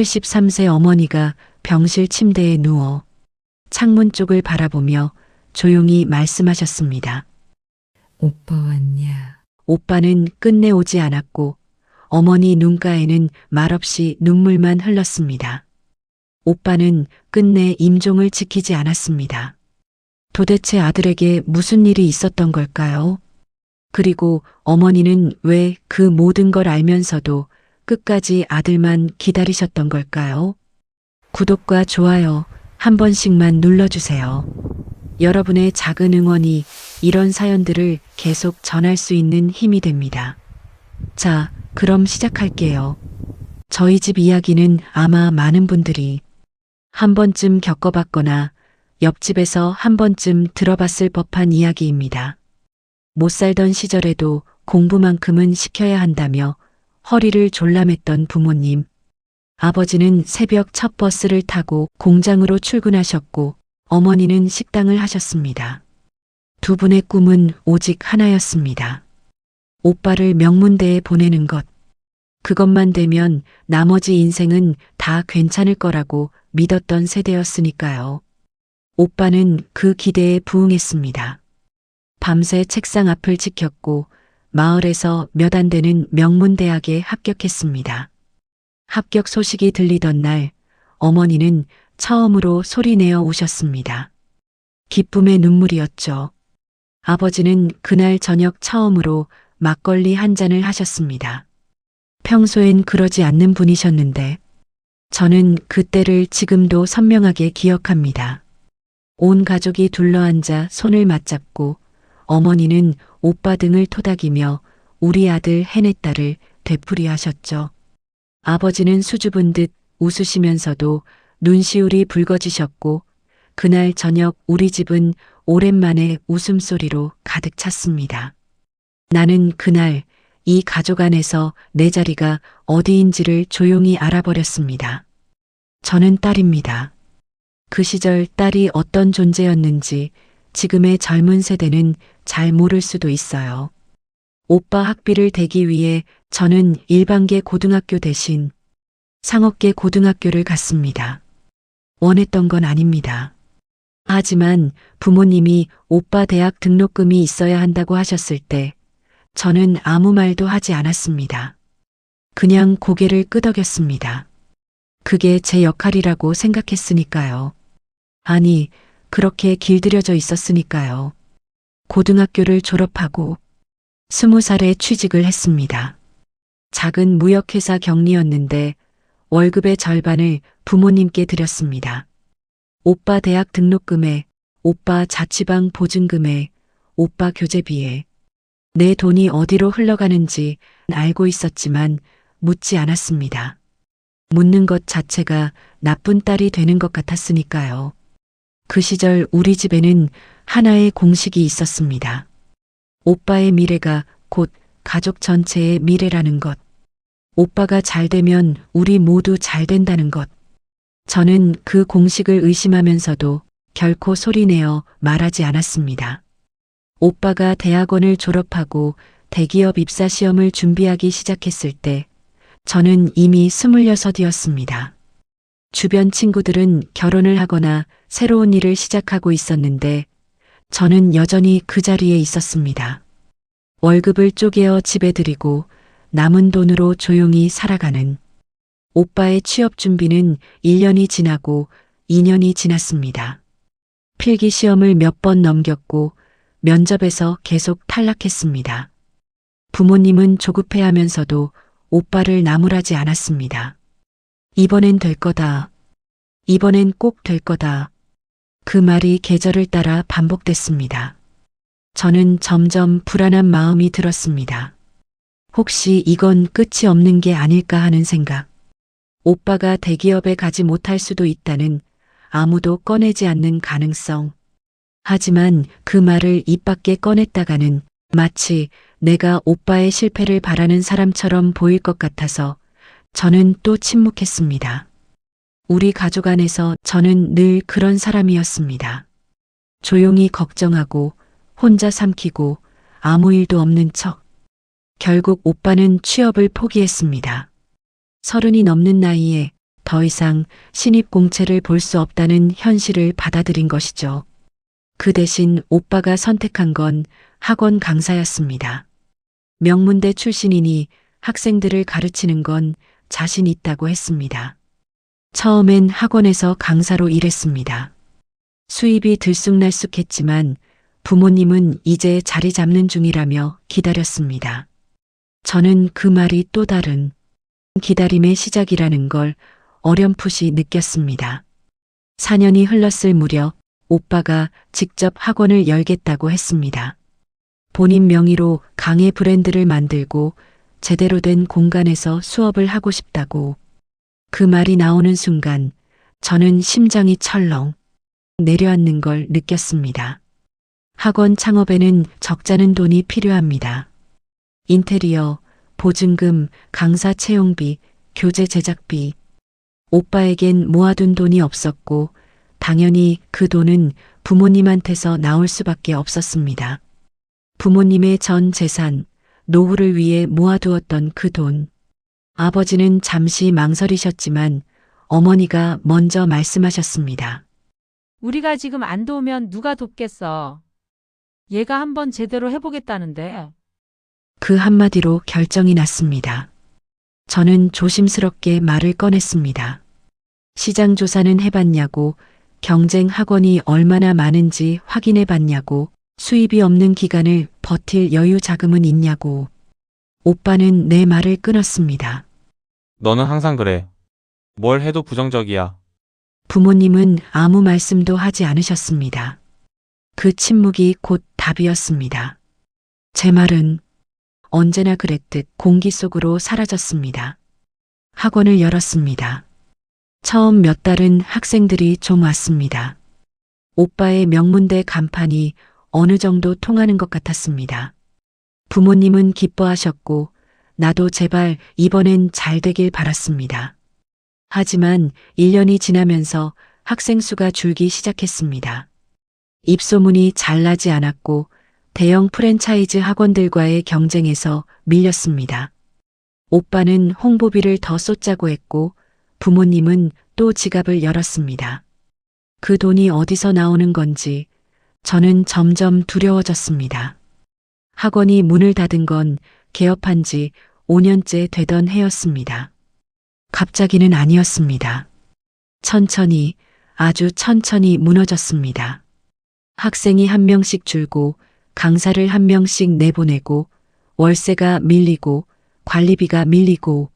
73세 어머니가 병실 침대에 누워 창문 쪽을 바라보며 조용히 말씀하셨습니다. 오빠 왔냐? 오빠는 끝내 오지 않았고 어머니 눈가에는 말없이 눈물만 흘렀습니다. 오빠는 끝내 임종을 지키지 않았습니다. 도대체 아들에게 무슨 일이 있었던 걸까요? 그리고 어머니는 왜 그 모든 걸 알면서도 끝까지 아들만 기다리셨던 걸까요? 구독과 좋아요 한 번씩만 눌러주세요. 여러분의 작은 응원이 이런 사연들을 계속 전할 수 있는 힘이 됩니다. 자, 그럼 시작할게요. 저희 집 이야기는 아마 많은 분들이 한 번쯤 겪어봤거나 옆집에서 한 번쯤 들어봤을 법한 이야기입니다. 못 살던 시절에도 공부만큼은 시켜야 한다며 허리를 졸라맸던 부모님. 아버지는 새벽 첫 버스를 타고 공장으로 출근하셨고 어머니는 식당을 하셨습니다. 두 분의 꿈은 오직 하나였습니다. 오빠를 명문대에 보내는 것. 그것만 되면 나머지 인생은 다 괜찮을 거라고 믿었던 세대였으니까요. 오빠는 그 기대에 부응했습니다. 밤새 책상 앞을 지켰고 마을에서 몇 안 되는 명문대학에 합격했습니다. 합격 소식이 들리던 날 어머니는 처음으로 소리내어 우셨습니다. 기쁨의 눈물이었죠. 아버지는 그날 저녁 처음으로 막걸리 한 잔을 하셨습니다. 평소엔 그러지 않는 분이셨는데 저는 그때를 지금도 선명하게 기억합니다. 온 가족이 둘러앉아 손을 맞잡고 어머니는 오빠 등을 토닥이며 우리 아들 해냈다를 되풀이하셨죠. 아버지는 수줍은 듯 웃으시면서도 눈시울이 붉어지셨고 그날 저녁 우리 집은 오랜만에 웃음소리로 가득 찼습니다. 나는 그날 이 가족 안에서 내 자리가 어디인지를 조용히 알아버렸습니다. 저는 딸입니다. 그 시절 딸이 어떤 존재였는지 지금의 젊은 세대는 잘 모를 수도 있어요. 오빠 학비를 대기 위해 저는 일반계 고등학교 대신 상업계 고등학교를 갔습니다. 원했던 건 아닙니다. 하지만 부모님이 오빠 대학 등록금이 있어야 한다고 하셨을 때 저는 아무 말도 하지 않았습니다. 그냥 고개를 끄덕였습니다. 그게 제 역할이라고 생각했으니까요. 아니, 그렇게 길들여져 있었으니까요. 고등학교를 졸업하고 20살에 취직을 했습니다. 작은 무역회사 경리였는데 월급의 절반을 부모님께 드렸습니다. 오빠 대학 등록금에, 오빠 자취방 보증금에, 오빠 교재비에 내 돈이 어디로 흘러가는지 알고 있었지만 묻지 않았습니다. 묻는 것 자체가 나쁜 딸이 되는 것 같았으니까요. 그 시절 우리 집에는 하나의 공식이 있었습니다. 오빠의 미래가 곧 가족 전체의 미래라는 것. 오빠가 잘 되면 우리 모두 잘 된다는 것. 저는 그 공식을 의심하면서도 결코 소리내어 말하지 않았습니다. 오빠가 대학원을 졸업하고 대기업 입사 시험을 준비하기 시작했을 때 저는 이미 26이었습니다. 주변 친구들은 결혼을 하거나 새로운 일을 시작하고 있었는데 저는 여전히 그 자리에 있었습니다. 월급을 쪼개어 집에 드리고 남은 돈으로 조용히 살아가는 오빠의 취업 준비는 1년이 지나고 2년이 지났습니다. 필기 시험을 몇 번 넘겼고 면접에서 계속 탈락했습니다. 부모님은 조급해하면서도 오빠를 나무라지 않았습니다. 이번엔 될 거다. 이번엔 꼭 될 거다. 그 말이 계절을 따라 반복됐습니다. 저는 점점 불안한 마음이 들었습니다. 혹시 이건 끝이 없는 게 아닐까 하는 생각. 오빠가 대기업에 가지 못할 수도 있다는 아무도 꺼내지 않는 가능성. 하지만 그 말을 입 밖에 꺼냈다가는 마치 내가 오빠의 실패를 바라는 사람처럼 보일 것 같아서 저는 또 침묵했습니다. 우리 가족 안에서 저는 늘 그런 사람이었습니다. 조용히 걱정하고 혼자 삼키고 아무 일도 없는 척. 결국 오빠는 취업을 포기했습니다. 30이 넘는 나이에 더 이상 신입 공채를 볼 수 없다는 현실을 받아들인 것이죠. 그 대신 오빠가 선택한 건 학원 강사였습니다. 명문대 출신이니 학생들을 가르치는 건 자신 있다고 했습니다. 처음엔 학원에서 강사로 일했습니다. 수입이 들쑥날쑥했지만 부모님은 이제 자리 잡는 중이라며 기다렸습니다. 저는 그 말이 또 다른 기다림의 시작이라는 걸 어렴풋이 느꼈습니다. 4년이 흘렀을 무렵 오빠가 직접 학원을 열겠다고 했습니다. 본인 명의로 강의 브랜드를 만들고 제대로 된 공간에서 수업을 하고 싶다고. 그 말이 나오는 순간 저는 심장이 철렁 내려앉는 걸 느꼈습니다. 학원 창업에는 적잖은 돈이 필요합니다. 인테리어, 보증금, 강사 채용비, 교재 제작비. 오빠에겐 모아둔 돈이 없었고 당연히 그 돈은 부모님한테서 나올 수밖에 없었습니다. 부모님의 전 재산, 노후를 위해 모아두었던 그 돈. 아버지는 잠시 망설이셨지만 어머니가 먼저 말씀하셨습니다. 우리가 지금 안 도우면 누가 돕겠어. 얘가 한번 제대로 해보겠다는데. 그 한마디로 결정이 났습니다. 저는 조심스럽게 말을 꺼냈습니다. 시장 조사는 해봤냐고, 경쟁 학원이 얼마나 많은지 확인해 봤냐고, 수입이 없는 기간을 버틸 여유 자금은 있냐고. 오빠는 내 말을 끊었습니다. 너는 항상 그래. 뭘 해도 부정적이야. 부모님은 아무 말씀도 하지 않으셨습니다. 그 침묵이 곧 답이었습니다. 제 말은 언제나 그랬듯 공기 속으로 사라졌습니다. 학원을 열었습니다. 처음 몇 달은 학생들이 좀 왔습니다. 오빠의 명문대 간판이 어느 정도 통하는 것 같았습니다. 부모님은 기뻐하셨고 나도 제발 이번엔 잘 되길 바랐습니다. 하지만 1년이 지나면서 학생 수가 줄기 시작했습니다. 입소문이 잘 나지 않았고 대형 프랜차이즈 학원들과의 경쟁에서 밀렸습니다. 오빠는 홍보비를 더 쏟자고 했고 부모님은 또 지갑을 열었습니다. 그 돈이 어디서 나오는 건지 저는 점점 두려워졌습니다. 학원이 문을 닫은 건 개업한 지 5년째 되던 해였습니다. 갑자기는 아니었습니다. 천천히, 아주 천천히 무너졌습니다. 학생이 한 명씩 줄고 강사를 한 명씩 내보내고 월세가 밀리고 관리비가 밀리고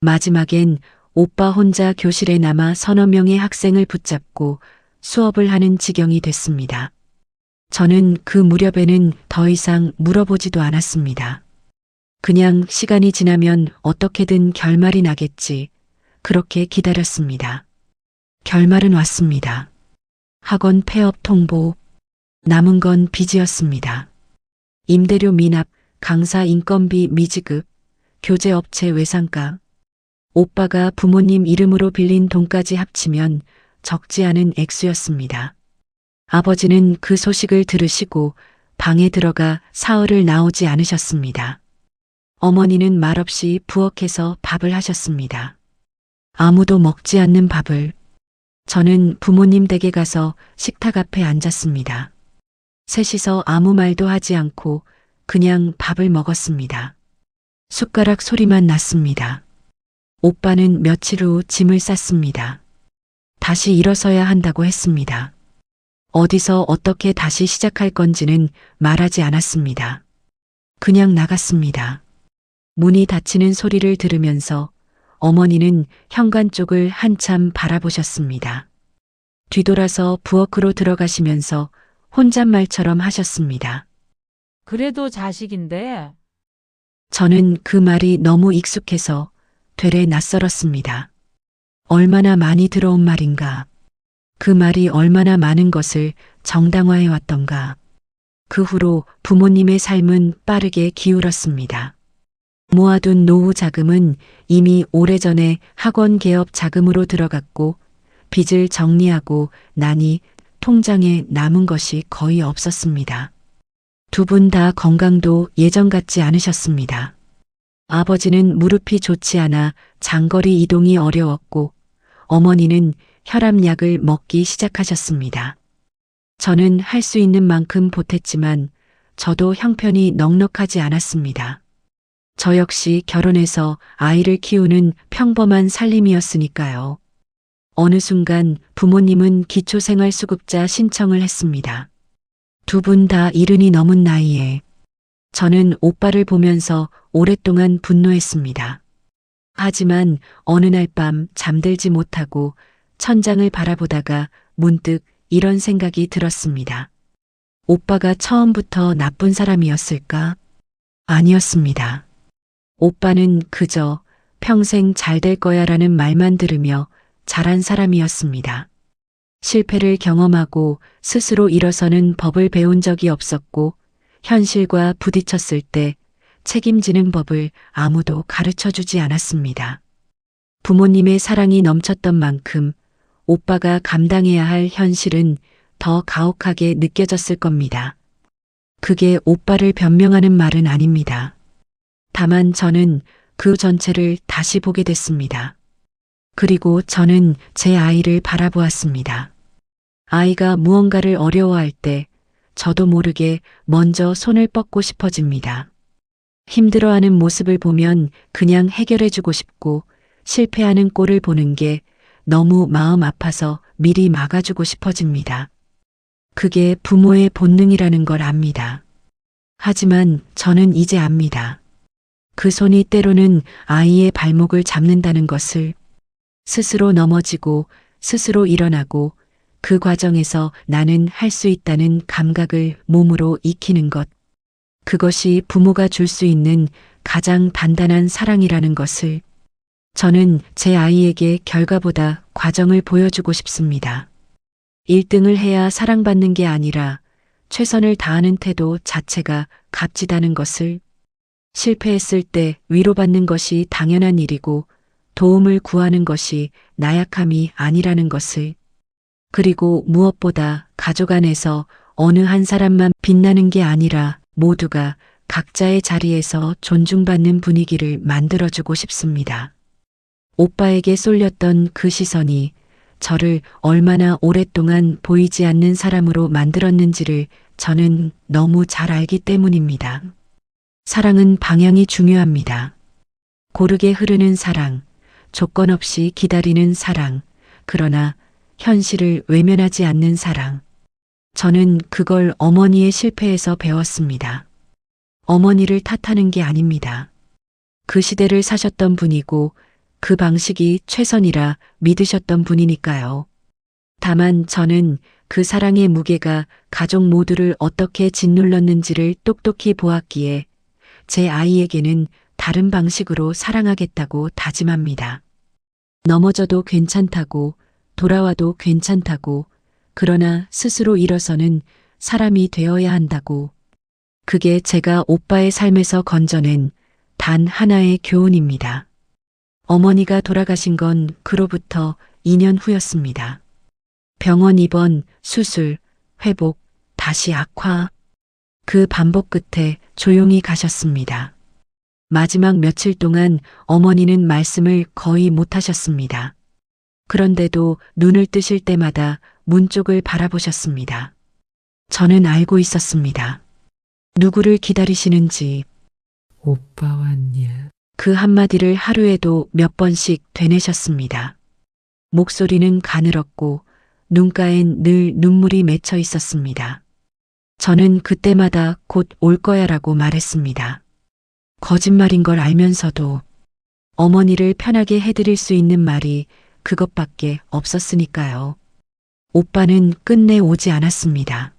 마지막엔 오빠 혼자 교실에 남아 서너 명의 학생을 붙잡고 수업을 하는 지경이 됐습니다. 저는 그 무렵에는 더 이상 물어보지도 않았습니다. 그냥 시간이 지나면 어떻게든 결말이 나겠지. 그렇게 기다렸습니다. 결말은 왔습니다. 학원 폐업 통보. 남은 건 빚이었습니다. 임대료 미납, 강사 인건비 미지급, 교재업체 외상가. 오빠가 부모님 이름으로 빌린 돈까지 합치면 적지 않은 액수였습니다. 아버지는 그 소식을 들으시고 방에 들어가 사흘을 나오지 않으셨습니다. 어머니는 말없이 부엌에서 밥을 하셨습니다. 아무도 먹지 않는 밥을. 저는 부모님 댁에 가서 식탁 앞에 앉았습니다. 셋이서 아무 말도 하지 않고 그냥 밥을 먹었습니다. 숟가락 소리만 났습니다. 오빠는 며칠 후 짐을 쌌습니다. 다시 일어서야 한다고 했습니다. 어디서 어떻게 다시 시작할 건지는 말하지 않았습니다. 그냥 나갔습니다. 문이 닫히는 소리를 들으면서 어머니는 현관 쪽을 한참 바라보셨습니다. 뒤돌아서 부엌으로 들어가시면서 혼잣말처럼 하셨습니다. 그래도 자식인데. 저는 그 말이 너무 익숙해서 되레 낯설었습니다. 얼마나 많이 들어온 말인가. 그 말이 얼마나 많은 것을 정당화해 왔던가. 그 후로 부모님의 삶은 빠르게 기울었습니다. 모아둔 노후 자금은 이미 오래전에 학원 개업 자금으로 들어갔고 빚을 정리하고 나니 통장에 남은 것이 거의 없었습니다. 두 분 다 건강도 예전 같지 않으셨습니다. 아버지는 무릎이 좋지 않아 장거리 이동이 어려웠고 어머니는 혈압약을 먹기 시작하셨습니다. 저는 할 수 있는 만큼 보탰지만 저도 형편이 넉넉하지 않았습니다. 저 역시 결혼해서 아이를 키우는 평범한 살림이었으니까요. 어느 순간 부모님은 기초생활수급자 신청을 했습니다. 두 분 다 이른이 넘은 나이에 저는 오빠를 보면서 오랫동안 분노했습니다. 하지만 어느 날 밤 잠들지 못하고 천장을 바라보다가 문득 이런 생각이 들었습니다. 오빠가 처음부터 나쁜 사람이었을까? 아니었습니다. 오빠는 그저 평생 잘 될 거야 라는 말만 들으며 자란 사람이었습니다. 실패를 경험하고 스스로 일어서는 법을 배운 적이 없었고 현실과 부딪혔을 때 책임지는 법을 아무도 가르쳐 주지 않았습니다. 부모님의 사랑이 넘쳤던 만큼 오빠가 감당해야 할 현실은 더 가혹하게 느껴졌을 겁니다. 그게 오빠를 변명하는 말은 아닙니다. 다만 저는 그 전체를 다시 보게 됐습니다. 그리고 저는 제 아이를 바라보았습니다. 아이가 무언가를 어려워할 때 저도 모르게 먼저 손을 뻗고 싶어집니다. 힘들어하는 모습을 보면 그냥 해결해주고 싶고 실패하는 꼴을 보는 게 너무 마음 아파서 미리 막아주고 싶어집니다. 그게 부모의 본능이라는 걸 압니다. 하지만 저는 이제 압니다. 그 손이 때로는 아이의 발목을 잡는다는 것을, 스스로 넘어지고 스스로 일어나고 그 과정에서 나는 할 수 있다는 감각을 몸으로 익히는 것. 그것이 부모가 줄 수 있는 가장 단단한 사랑이라는 것을 저는 제 아이에게 결과보다 과정을 보여주고 싶습니다. 1등을 해야 사랑받는 게 아니라 최선을 다하는 태도 자체가 값지다는 것을, 실패했을 때 위로받는 것이 당연한 일이고 도움을 구하는 것이 나약함이 아니라는 것을, 그리고 무엇보다 가족 안에서 어느 한 사람만 빛나는 게 아니라 모두가 각자의 자리에서 존중받는 분위기를 만들어주고 싶습니다. 오빠에게 쏠렸던 그 시선이 저를 얼마나 오랫동안 보이지 않는 사람으로 만들었는지를 저는 너무 잘 알기 때문입니다. 사랑은 방향이 중요합니다. 고르게 흐르는 사랑, 조건 없이 기다리는 사랑, 그러나 현실을 외면하지 않는 사랑. 저는 그걸 어머니의 실패에서 배웠습니다. 어머니를 탓하는 게 아닙니다. 그 시대를 사셨던 분이고 그 방식이 최선이라 믿으셨던 분이니까요. 다만 저는 그 사랑의 무게가 가족 모두를 어떻게 짓눌렀는지를 똑똑히 보았기에 제 아이에게는 다른 방식으로 사랑하겠다고 다짐합니다. 넘어져도 괜찮다고, 돌아와도 괜찮다고, 그러나 스스로 일어서는 사람이 되어야 한다고. 그게 제가 오빠의 삶에서 건져낸 단 하나의 교훈입니다. 어머니가 돌아가신 건 그로부터 2년 후였습니다. 병원 입원, 수술, 회복, 다시 악화. 그 반복 끝에 조용히 가셨습니다. 마지막 며칠 동안 어머니는 말씀을 거의 못 하셨습니다. 그런데도 눈을 뜨실 때마다 문 쪽을 바라보셨습니다. 저는 알고 있었습니다. 누구를 기다리시는지. 오빠 왔냐? 그 한마디를 하루에도 몇 번씩 되뇌셨습니다. 목소리는 가늘었고 눈가엔 늘 눈물이 맺혀 있었습니다. 저는 그때마다 곧 올 거야라고 말했습니다. 거짓말인 걸 알면서도 어머니를 편하게 해드릴 수 있는 말이 그것밖에 없었으니까요. 오빠는 끝내 오지 않았습니다.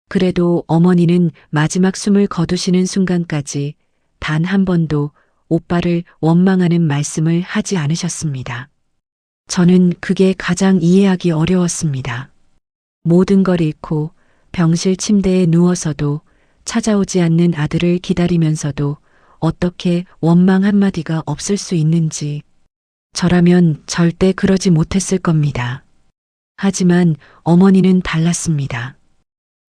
그래도 어머니는 마지막 숨을 거두시는 순간까지 단 한 번도 오빠를 원망하는 말씀을 하지 않으셨습니다. 저는 그게 가장 이해하기 어려웠습니다. 모든 걸 잃고 병실 침대에 누워서도 찾아오지 않는 아들을 기다리면서도 어떻게 원망 한마디가 없을 수 있는지. 저라면 절대 그러지 못했을 겁니다. 하지만 어머니는 달랐습니다.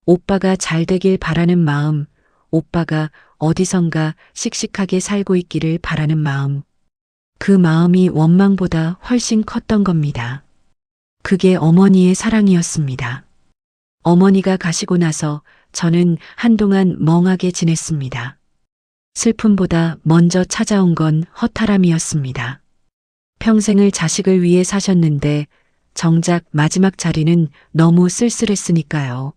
오빠가 잘 되길 바라는 마음, 오빠가 어디선가 씩씩하게 살고 있기를 바라는 마음. 그 마음이 원망보다 훨씬 컸던 겁니다. 그게 어머니의 사랑이었습니다. 어머니가 가시고 나서 저는 한동안 멍하게 지냈습니다. 슬픔보다 먼저 찾아온 건 허탈함이었습니다. 평생을 자식을 위해 사셨는데 정작 마지막 자리는 너무 쓸쓸했으니까요.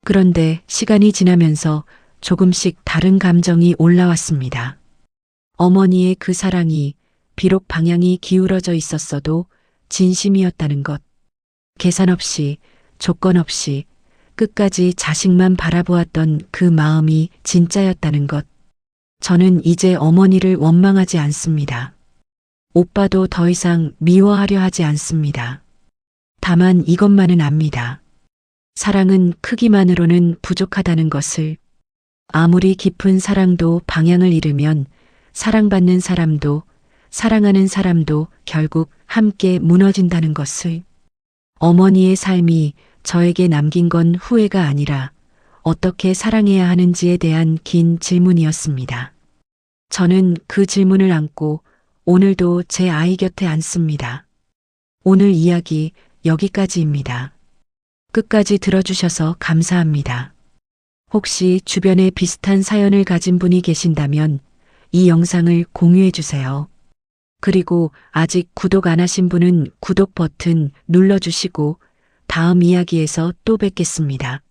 그런데 시간이 지나면서 조금씩 다른 감정이 올라왔습니다. 어머니의 그 사랑이 비록 방향이 기울어져 있었어도 진심이었다는 것. 계산 없이, 조건 없이 끝까지 자식만 바라보았던 그 마음이 진짜였다는 것. 저는 이제 어머니를 원망하지 않습니다. 오빠도 더 이상 미워하려 하지 않습니다. 다만 이것만은 압니다. 사랑은 크기만으로는 부족하다는 것을. 아무리 깊은 사랑도 방향을 잃으면 사랑받는 사람도 사랑하는 사람도 결국 함께 무너진다는 것을. 어머니의 삶이 저에게 남긴 건 후회가 아니라 어떻게 사랑해야 하는지에 대한 긴 질문이었습니다. 저는 그 질문을 안고 오늘도 제 아이 곁에 앉습니다. 오늘 이야기 여기까지입니다. 끝까지 들어주셔서 감사합니다. 혹시 주변에 비슷한 사연을 가진 분이 계신다면 이 영상을 공유해 주세요. 그리고 아직 구독 안 하신 분은 구독 버튼 눌러주시고 다음 이야기에서 또 뵙겠습니다.